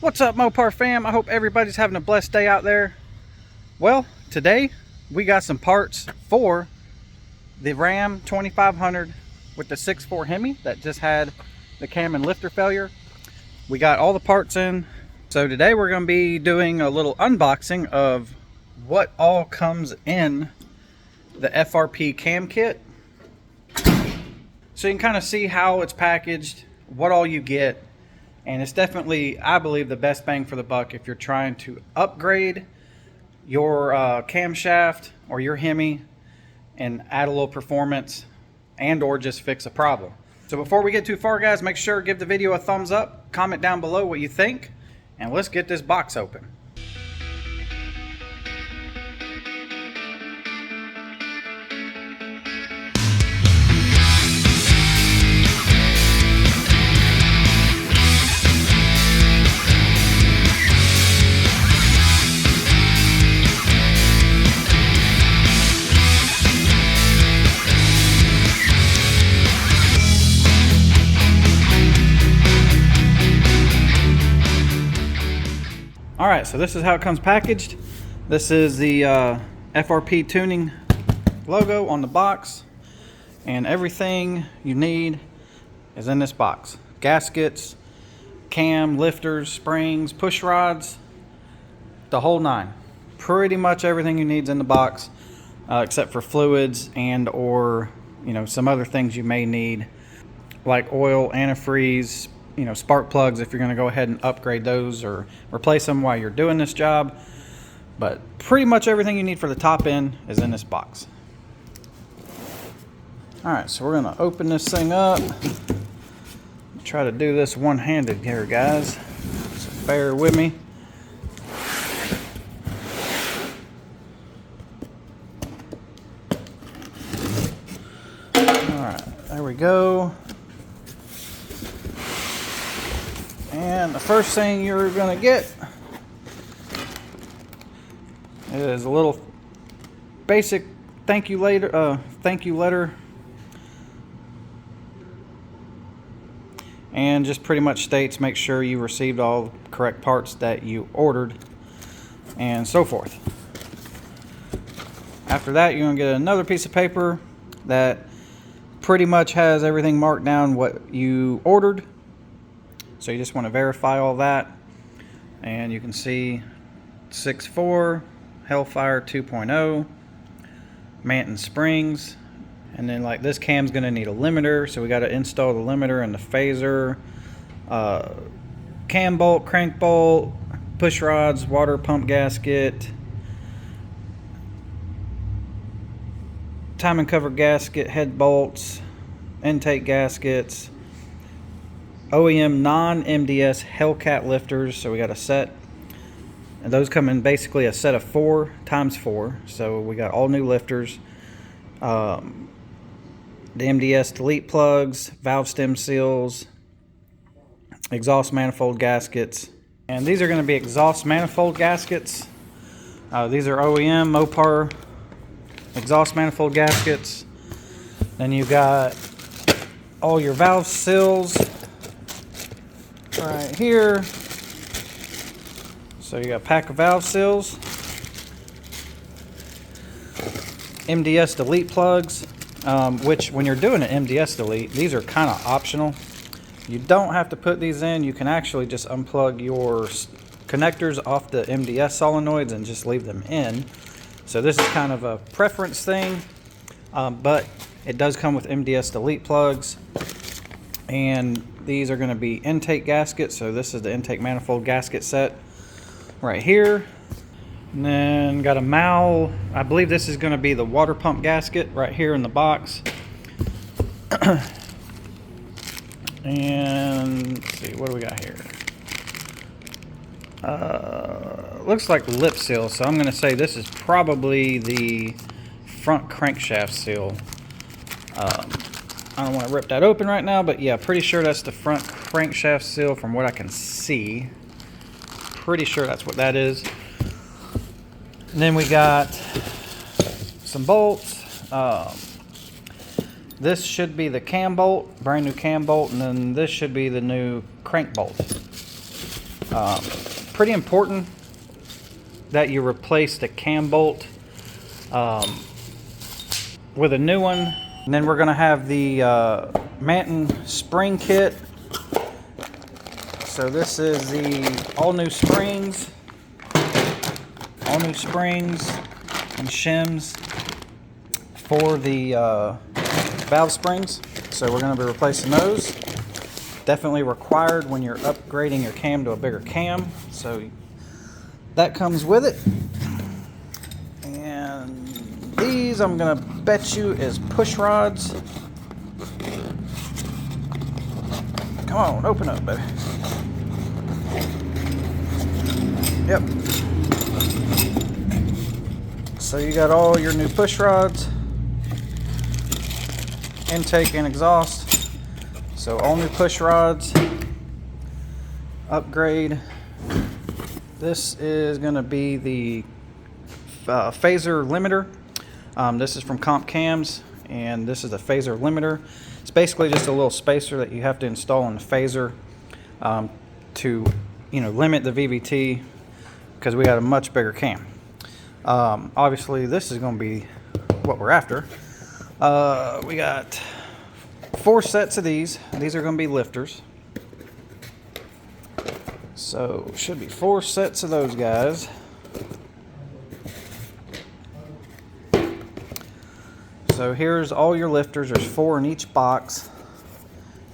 What's up, Mopar fam? I hope everybody's having a blessed day out there. Well, today we got some parts for the Ram 2500 with the 6.4 Hemi that just had the cam and lifter failure. We got all the parts in. So today we're going to be doing a little unboxing of what all comes in the FRP cam kit. So you can kind of see how it's packaged, what all you get. And it's definitely, I believe, the best bang for the buck if you're trying to upgrade your camshaft or your Hemi and add a little performance and or just fix a problem. So before we get too far, guys, make sure to give the video a thumbs up, comment down below what you think, and let's get this box open. Alright, so this is how it comes packaged. This is the FRP tuning logo on the box, and everything you need is in this box. Gaskets, cam, lifters, springs, push rods, the whole nine. Pretty much everything you need is in the box, except for fluids and or some other things you may need, like oil, antifreeze, spark plugs if you're going to go ahead and upgrade those or replace them while you're doing this job. But pretty much everything you need for the top end is in this box. Alright, so we're going to open this thing up. Try to do this one-handed here, guys, so bear with me. Alright, there we go. And the first thing you're going to get is a little basic thank you letter, and just pretty much states make sure you received all the correct parts that you ordered and so forth. After that, you're going to get another piece of paper that pretty much has everything marked down what you ordered. So you just want to verify all that, and you can see 6.4 Hellfire 2.0 Manton springs, and then like this cam's going to need a limiter, so we got to install the limiter and the phaser, cam bolt, crank bolt, push rods, water pump gasket, timing cover gasket, head bolts, intake gaskets, OEM non-MDS Hellcat lifters. So we got a set, and those come in basically a set of 4 times 4. So we got all new lifters, the MDS delete plugs, valve stem seals, exhaust manifold gaskets, and these are going to be exhaust manifold gaskets. These are OEM Mopar exhaust manifold gaskets. Then you got all your valve seals right here. So you got a pack of valve seals, MDS delete plugs, which when you're doing an MDS delete, these are kind of optional. You don't have to put these in. You can actually just unplug your connectors off the MDS solenoids and just leave them in. So this is kind of a preference thing, but it does come with MDS delete plugs. And these are going to be intake gaskets. So this is the intake manifold gasket set right here. And then got a Mal, I believe this is going to be the water pump gasket right here in the box. And let's see, what do we got here? Looks like lip seal, so I'm going to say this is probably the front crankshaft seal. I don't want to rip that open right now, but yeah, pretty sure that's the front crankshaft seal from what I can see. Pretty sure that's what that is. And then we got some bolts. This should be the cam bolt, brand new cam bolt, and then this should be the new crank bolt. Pretty important that you replace the cam bolt with a new one. And then we're going to have the Manton spring kit. So this is the all new springs and shims for the valve springs. So we're going to be replacing those. Definitely required when you're upgrading your cam to a bigger cam. So that comes with it. And these, I'm going to bet you, is push rods. Come on, open up, baby. Yep. So you got all your new push rods, intake and exhaust. So all new push rods, upgrade. This is going to be the phaser limiter. This is from Comp Cams, and this is a phaser limiter. It's basically just a little spacer that you have to install in the phaser to, limit the VVT, because we got a much bigger cam. Obviously, this is going to be what we're after. We got 4 sets of these. These are going to be lifters. So, should be 4 sets of those guys. So here's all your lifters. There's 4 in each box.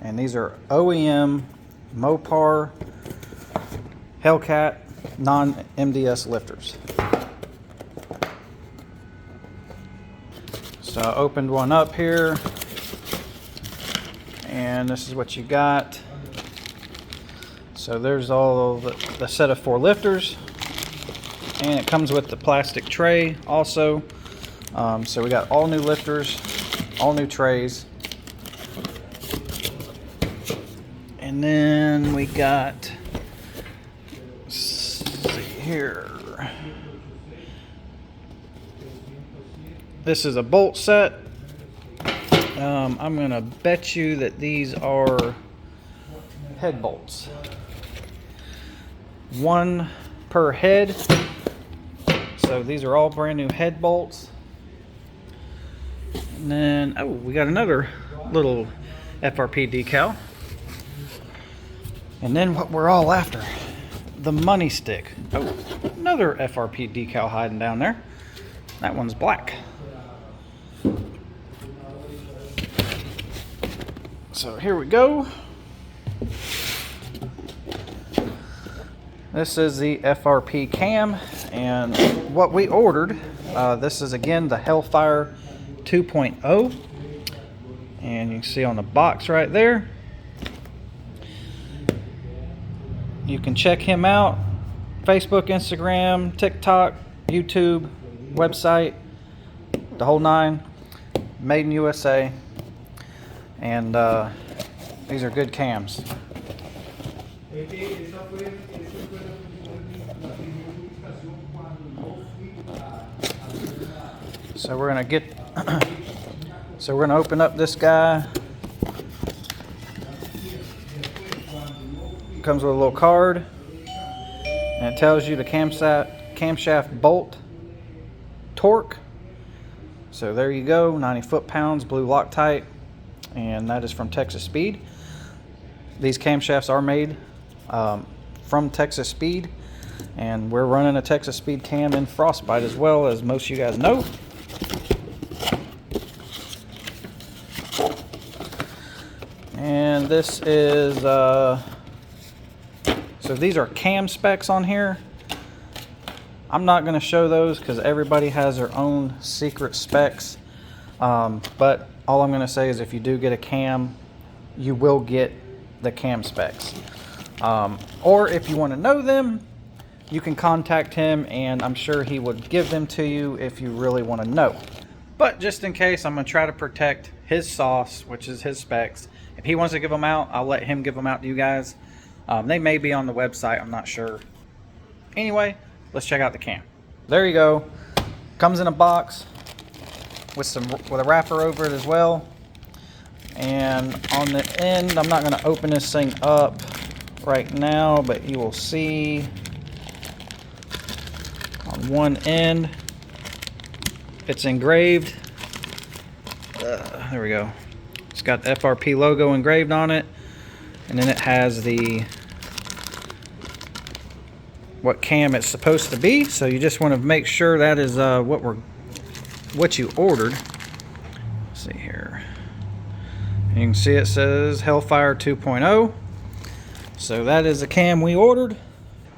And these are OEM, Mopar, Hellcat, non-MDS lifters. So I opened one up here. And this is what you got. So there's all the set of 4 lifters. And it comes with the plastic tray also. So we got all new lifters, all new trays. And then we got, let's see here. This is a bolt set. I'm going to bet you that these are head bolts. 1 per head. So these are all brand new head bolts. And then, oh, we got another little FRP decal. And then what we're all after, the money stick. Oh, another FRP decal hiding down there. That one's black. So here we go. This is the FRP cam, and what we ordered, this is again the Hellfire 2.0, and you can see on the box right there. You can check him out: Facebook, Instagram, TikTok, YouTube, website, the whole 9. Made in USA, and these are good cams. So we're gonna get so we're gonna open up this guy. It comes with a little card, and it tells you the camshaft bolt torque. So there you go, 90 foot-pounds, blue Loctite, and that is from Texas Speed. These camshafts are made from Texas Speed, and we're running a Texas Speed cam in Frostbite as well, as most of you guys know. And this is, so these are cam specs on here. I'm not going to show those because everybody has their own secret specs. But all I'm going to say is if you do get a cam, you will get the cam specs. Or if you want to know them, you can contact him, and I'm sure he would give them to you if you really want to know. But just in case, I'm going to try to protect his sauce, which is his specs. If he wants to give them out, I'll let him give them out to you guys. They may be on the website, I'm not sure. Anyway, let's check out the cam. There you go. Comes in a box with a wrapper over it as well. And on the end, I'm not going to open this thing up right now, but you will see on one end it's engraved. There we go. It's got the FRP logo engraved on it, and then it has the what cam it's supposed to be. So you just want to make sure that is what you ordered. Let's see here. You can see it says Hellfire 2.0. So that is the cam we ordered.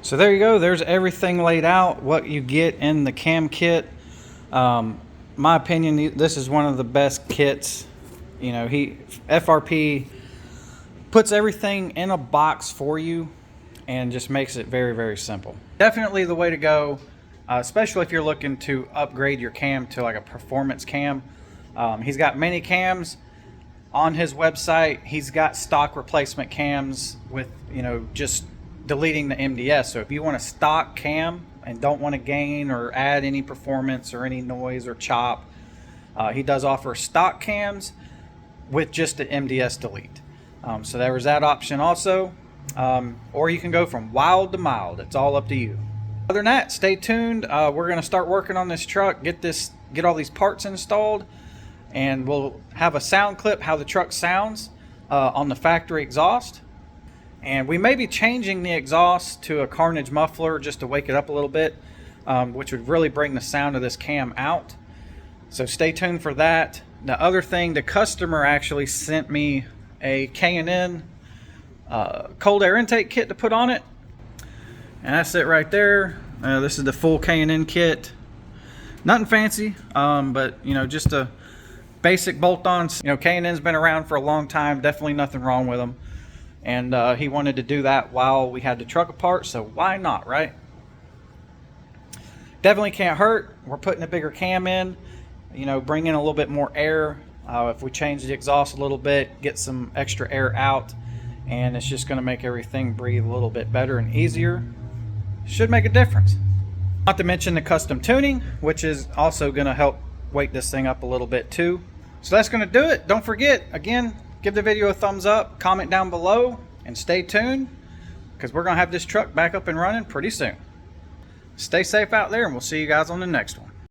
So there you go. There's everything laid out, what you get in the cam kit. My opinion, this is one of the best kits. You know, FRP puts everything in a box for you and just makes it very, very simple. Definitely the way to go, especially if you're looking to upgrade your cam to like a performance cam. He's got many cams on his website. He's got stock replacement cams with, you know, just deleting the MDS. So if you want a stock cam and don't want to gain or add any performance or any noise or chop, he does offer stock cams with just the MDS delete. So there was that option also. Or you can go from wild to mild. It's all up to you. Other than that, stay tuned. We're going to start working on this truck, get all these parts installed, and we'll have a sound clip how the truck sounds on the factory exhaust. And we may be changing the exhaust to a Carnage muffler just to wake it up a little bit, which would really bring the sound of this cam out. So stay tuned for that. The other thing, the customer actually sent me a Canon cold air intake kit to put on it, and that's it right there. This is the full Canon kit. Nothing fancy, but you know, just a basic bolt-ons. You know, Canon's been around for a long time. Definitely nothing wrong with them, and he wanted to do that while we had the truck apart, so why not, right? Definitely can't hurt. We're putting a bigger cam in, you know, bring in a little bit more air. If we change the exhaust a little bit, get some extra air out, and it's just going to make everything breathe a little bit better and easier. Should make a difference. Not to mention the custom tuning, which is also going to help wake this thing up a little bit too. So that's going to do it. Don't forget, again, give the video a thumbs up, comment down below, and stay tuned, because we're going to have this truck back up and running pretty soon. Stay safe out there, and we'll see you guys on the next one.